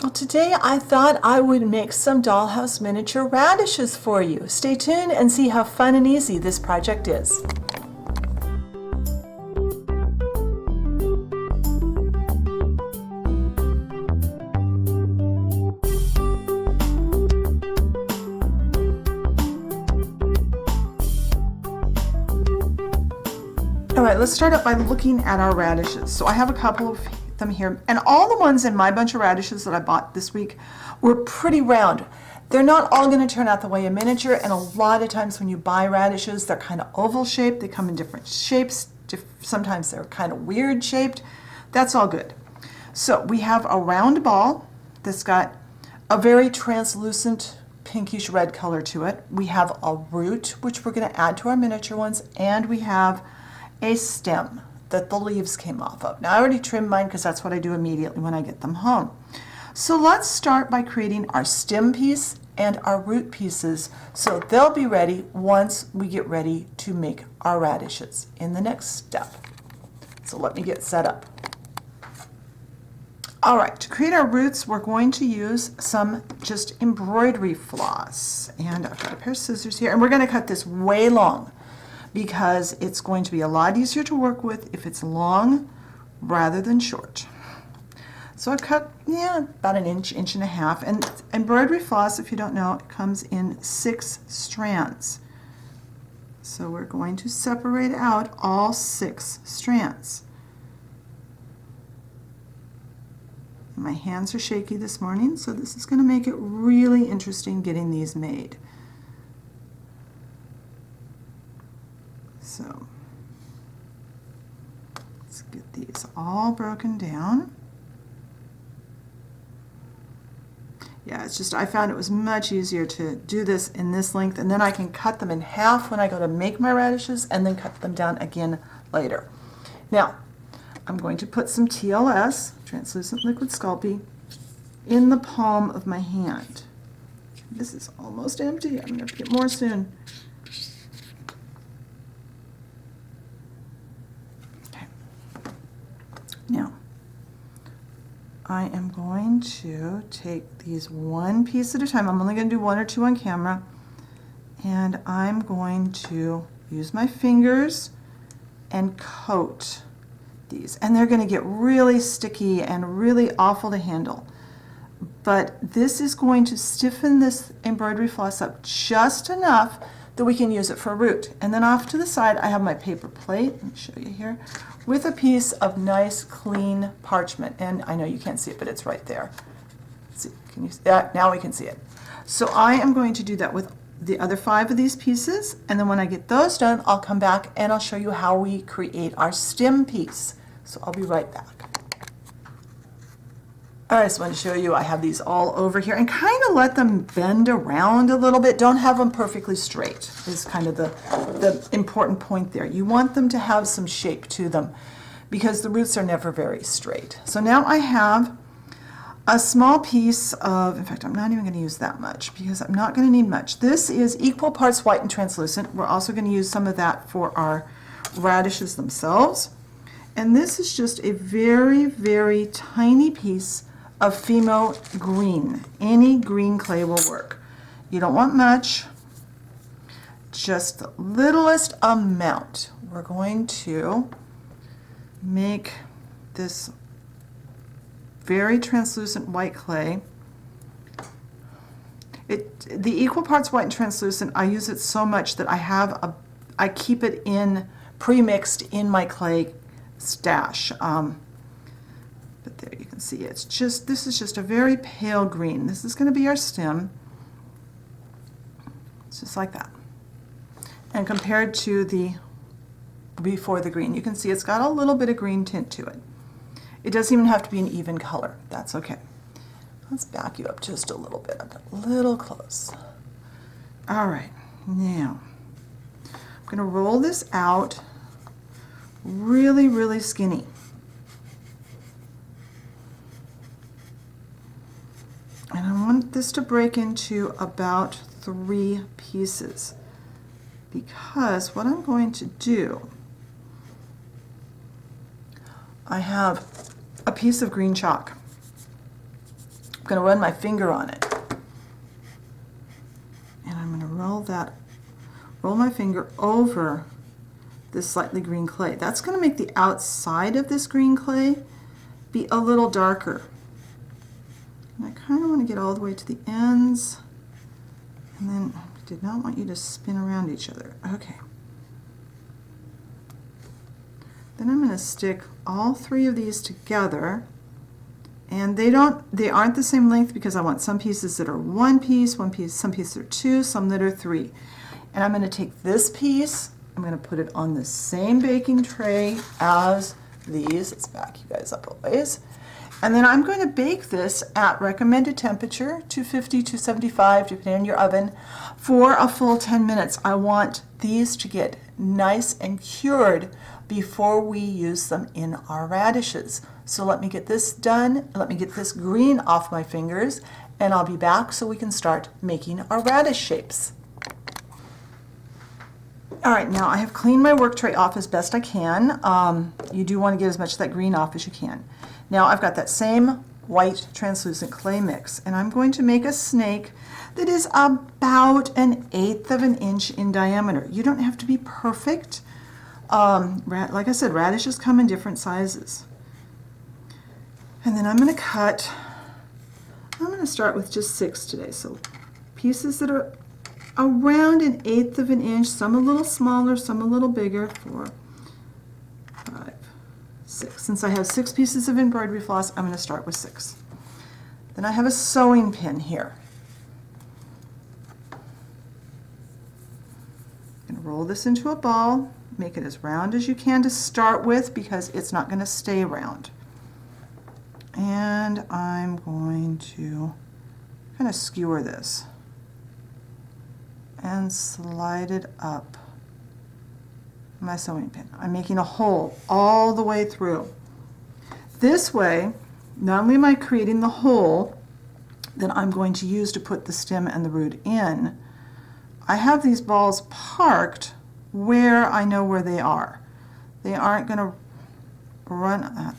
Well, today I thought I would make some dollhouse miniature radishes for you. Stay tuned and see how fun and easy this project is. All right, let's start up by looking at our radishes. So I have a couple of them here, and all the ones in my bunch of radishes that I bought this week were pretty round. They're not all going to turn out the way a miniature, and a lot of times when you buy radishes, they're kind of oval shaped. They come in different shapes. Sometimes they're kind of weird shaped. That's all good. So we have a round ball that's got a very translucent pinkish red color to it. We have a root, which we're going to add to our miniature ones, and we have a stem that the leaves came off of. Now I already trimmed mine because that's what I do immediately when I get them home. So let's start by creating our stem piece and our root pieces so they'll be ready once we get ready to make our radishes in the next step. So let me get set up. All right, to create our roots, we're going to use some just embroidery floss. And I've got a pair of scissors here, and we're going to cut this way long, because it's going to be a lot easier to work with if it's long rather than short. So I've cut, about an inch, inch and a half. And embroidery floss, if you don't know, it comes in 6 strands. So we're going to separate out all 6 strands. My hands are shaky this morning, so this is going to make it really interesting getting these made. So let's get these all broken down. Yeah, it's just I found it was much easier to do this in this length, and then I can cut them in half when I go to make my radishes and then cut them down again later. Now, I'm going to put some TLS, translucent liquid Sculpey, in the palm of my hand. This is almost empty. I'm going to have to get more soon. Now, I am going to take these one piece at a time. I'm only going to do 1 or 2 on camera. And I'm going to use my fingers and coat these. And they're going to get really sticky and really awful to handle. But this is going to stiffen this embroidery floss up just enough that we can use it for a root. And then off to the side, I have my paper plate. Let me show you here. With a piece of nice, clean parchment. And I know you can't see it, but it's right there. See, can you see that? Now we can see it. So I am going to do that with the other 5 of these pieces. And then when I get those done, I'll come back and I'll show you how we create our stem piece. So I'll be right back. All right, I just want to show you I have these all over here and kind of let them bend around a little bit. Don't have them perfectly straight is kind of the important point there. You want them to have some shape to them because the roots are never very straight. So now I have a small piece of, in fact, I'm not even going to use that much because I'm not going to need much. This is equal parts white and translucent. We're also going to use some of that for our radishes themselves. And this is just a very, very tiny piece of Fimo green. Any green clay will work. You don't want much, just the littlest amount. We're going to make this very translucent white clay. The equal parts white and translucent, I use it so much that I keep it in pre-mixed in my clay stash. But there you can see it's just, this is just a very pale green. This is going to be our stem. It's just like that. And compared to the before the green, you can see it's got a little bit of green tint to it. It doesn't even have to be an even color. That's okay. Let's back you up just a little bit, a little close. All right, now I'm going to roll this out really, really skinny. And I want this to break into about 3 pieces because what I'm going to do, I have a piece of green chalk. I'm going to run my finger on it. And I'm going to roll my finger over this slightly green clay. That's going to make the outside of this green clay be a little darker. And I kind of want to get all the way to the ends. And then I did not want you to spin around each other. Okay. Then I'm going to stick all three of these together. And they aren't the same length because I want some pieces that are one piece, some pieces are two, some that are three. And I'm going to take this piece, I'm going to put it on the same baking tray as these. Let's back you guys up a ways. And then I'm going to bake this at recommended temperature, 250, 275, depending on your oven, for a full 10 minutes. I want these to get nice and cured before we use them in our radishes. So let me get this done, let me get this green off my fingers, and I'll be back so we can start making our radish shapes. All right, now I have cleaned my work tray off as best I can. You do want to get as much of that green off as you can. Now I've got that same white translucent clay mix, and I'm going to make a snake that is about 1/8 of an inch in diameter. You don't have to be perfect. Like I said, radishes come in different sizes. And then I'm going to start with just 6 today. So pieces that are around 1/8 of an inch, some a little smaller, some a little bigger, 4, 5, 6. Since I have 6 pieces of embroidery floss, I'm going to start with 6. Then I have a sewing pin here. I'm going to roll this into a ball, make it as round as you can to start with because it's not going to stay round. And I'm going to kind of skewer this and slide it up my sewing pin. I'm making a hole all the way through. This way, not only am I creating the hole that I'm going to use to put the stem and the root in, I have these balls parked where I know where they are. They aren't going to run. I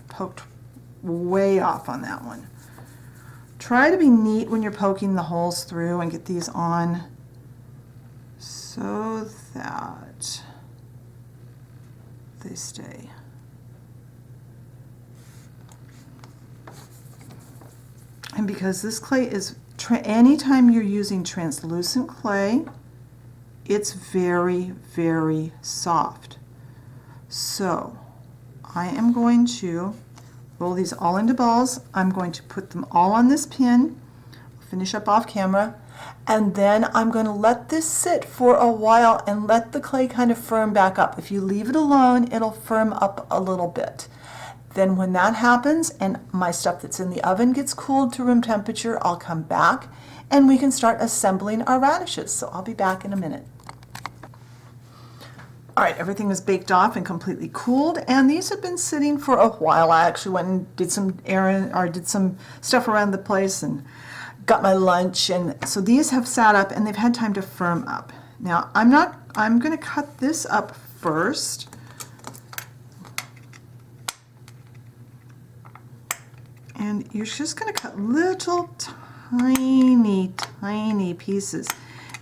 poked way off on that one. Try to be neat when you're poking the holes through and get these on so that they stay. And because this clay is, anytime you're using translucent clay, it's very, very soft. So I am going to roll these all into balls. I'm going to put them all on this pin. I'll finish up off camera. And then I'm going to let this sit for a while and let the clay kind of firm back up. If you leave it alone, it'll firm up a little bit. Then when that happens and my stuff that's in the oven gets cooled to room temperature, I'll come back and we can start assembling our radishes. So I'll be back in a minute. All right, everything is baked off and completely cooled, and these have been sitting for a while. I actually went and did some did some stuff around the place and got my lunch, and so these have sat up and they've had time to firm up. Now I'm going to cut this up first. And you're just going to cut little tiny, tiny pieces.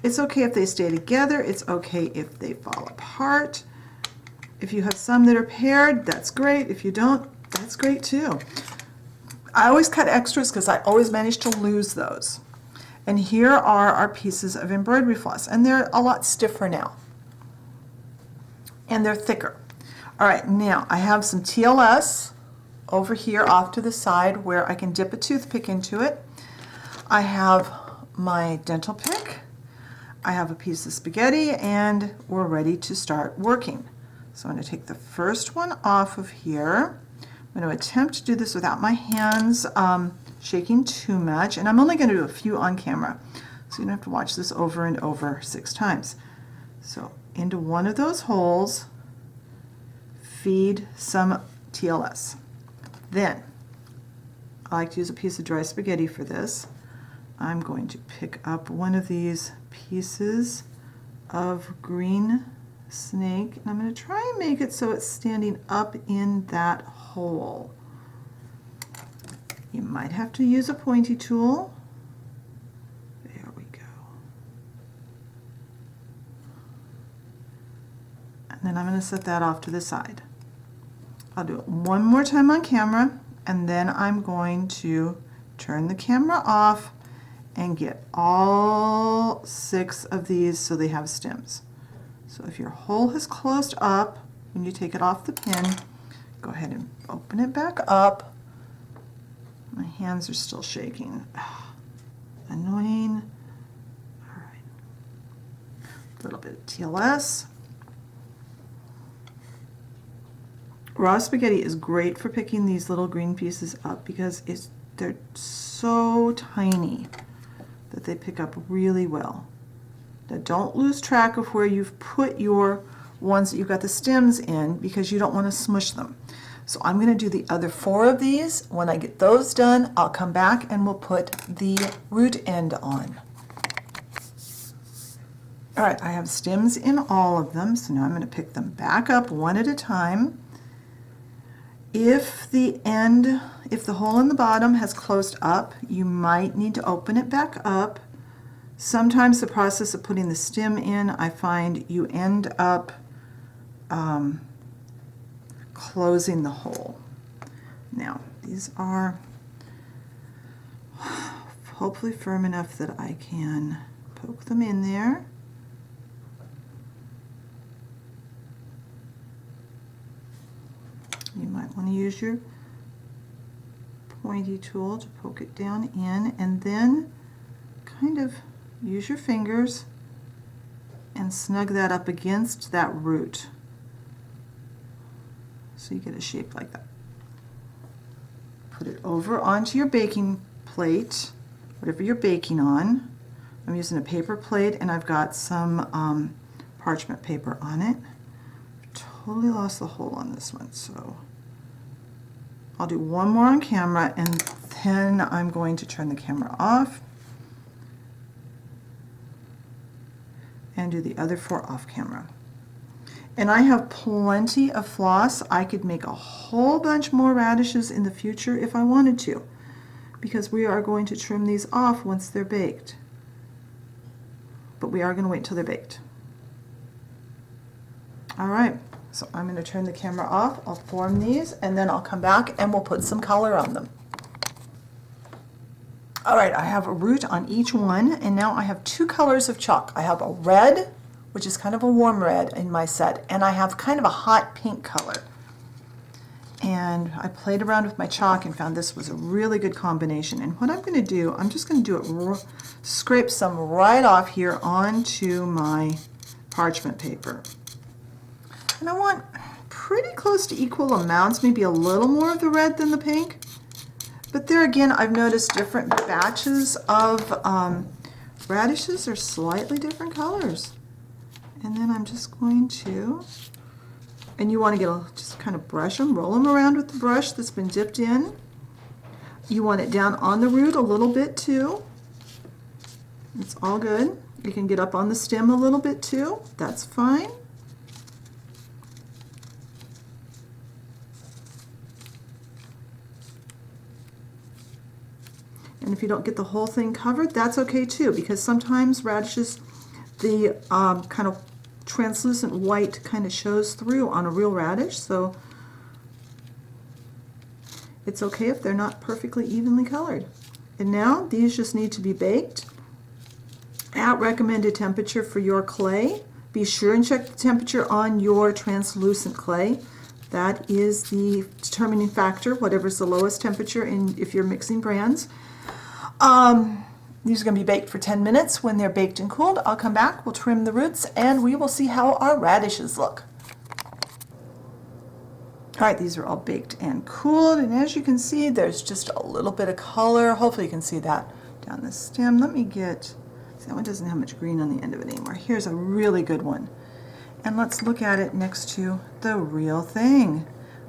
It's okay if they stay together. It's okay if they fall apart. If you have some that are paired, that's great. If you don't, that's great too. I always cut extras because I always manage to lose those. And here are our pieces of embroidery floss, and they're a lot stiffer now. And they're thicker. All right, now I have some TLS over here off to the side where I can dip a toothpick into it. I have my dental pick. I have a piece of spaghetti, and we're ready to start working. So I'm going to take the first one off of here. I'm going to attempt to do this without my hands shaking too much, and I'm only going to do a few on camera, so you don't have to watch this over and over 6 times. So into one of those holes, feed some TLS. Then, I like to use a piece of dry spaghetti for this. I'm going to pick up one of these pieces of green snake, and I'm going to try and make it so it's standing up in that hole. You might have to use a pointy tool. There we go. And then I'm going to set that off to the side. I'll do it one more time on camera, and then I'm going to turn the camera off and get all 6 of these so they have stems. So if your hole has closed up, when you take it off the pin, go ahead and open it back up. My hands are still shaking. Annoying. All right. A little bit of TLS. Raw spaghetti is great for picking these little green pieces up because they're so tiny that they pick up really well. Now don't lose track of where you've put your ones that you've got the stems in because you don't want to smush them. So I'm going to do the other 4 of these. When I get those done, I'll come back and we'll put the root end on. All right, I have stems in all of them, so now I'm going to pick them back up one at a time. If the hole in the bottom has closed up, you might need to open it back up. Sometimes the process of putting the stem in, I find you end up closing the hole. Now, these are hopefully firm enough that I can poke them in there. You might want to use your pointy tool to poke it down in, and then kind of use your fingers and snug that up against that root so you get a shape like that. Put it over onto your baking plate, whatever you're baking on. I'm using a paper plate and I've got some parchment paper on it. Totally lost the hole on this one, so I'll do one more on camera and then I'm going to turn the camera off and do the other 4 off camera. And I have plenty of floss. I could make a whole bunch more radishes in the future if I wanted to, because we are going to trim these off once they're baked. But we are going to wait until they're baked. All right, so I'm going to turn the camera off. I'll form these and then I'll come back and we'll put some color on them. All right, I have a root on each one, and now I have 2 colors of chalk. I have a red, which is kind of a warm red in my set, and I have kind of a hot pink color. And I played around with my chalk and found this was a really good combination. And what I'm going to do, I'm just going to do it, scrape some right off here onto my parchment paper. And I want pretty close to equal amounts, maybe a little more of the red than the pink. But there again, I've noticed different batches of radishes are slightly different colors. And then I'm just going to, and you want to just kind of brush them, roll them around with the brush that's been dipped in. You want it down on the root a little bit too. It's all good. You can get up on the stem a little bit too. That's fine. And if you don't get the whole thing covered, that's okay too, because sometimes radishes, the kind of translucent white kind of shows through on a real radish, so it's okay if they're not perfectly evenly colored. And now these just need to be baked at recommended temperature for your clay. Be sure and check the temperature on your translucent clay. That is the determining factor, whatever's the lowest temperature if you're mixing brands. These are going to be baked for 10 minutes. When they're baked and cooled, I'll come back, we'll trim the roots, and we will see how our radishes look. All right, these are all baked and cooled, and as you can see, there's just a little bit of color. Hopefully you can see that down the stem. Let me get, see, that one doesn't have much green on the end of it anymore. Here's a really good one. And let's look at it next to the real thing.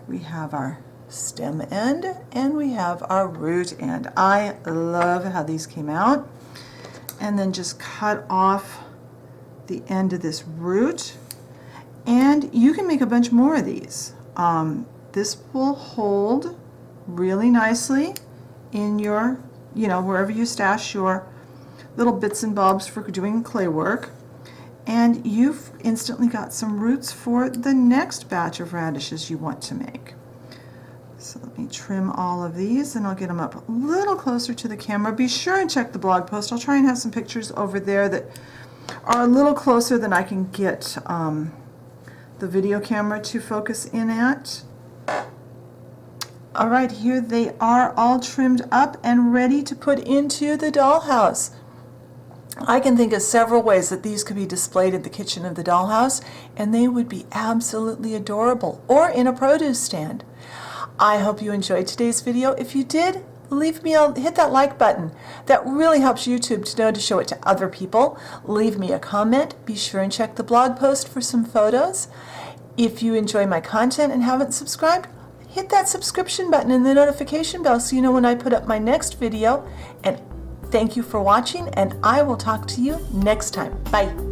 We have our stem end and we have our root end. I love how these came out. And then just cut off the end of this root, and you can make a bunch more of these. This will hold really nicely your, wherever you stash your little bits and bobs for doing clay work. And you've instantly got some roots for the next batch of radishes you want to make. So let me trim all of these and I'll get them up a little closer to the camera. Be sure and check the blog post. I'll try and have some pictures over there that are a little closer than I can get the video camera to focus in at. All right, here they are all trimmed up and ready to put into the dollhouse. I can think of several ways that these could be displayed in the kitchen of the dollhouse, and they would be absolutely adorable, or in a produce stand. I hope you enjoyed today's video. If you did, hit that like button. That really helps YouTube to know to show it to other people. Leave me a comment. Be sure and check the blog post for some photos. If you enjoy my content and haven't subscribed, hit that subscription button and the notification bell so you know when I put up my next video. And thank you for watching, and I will talk to you next time. Bye.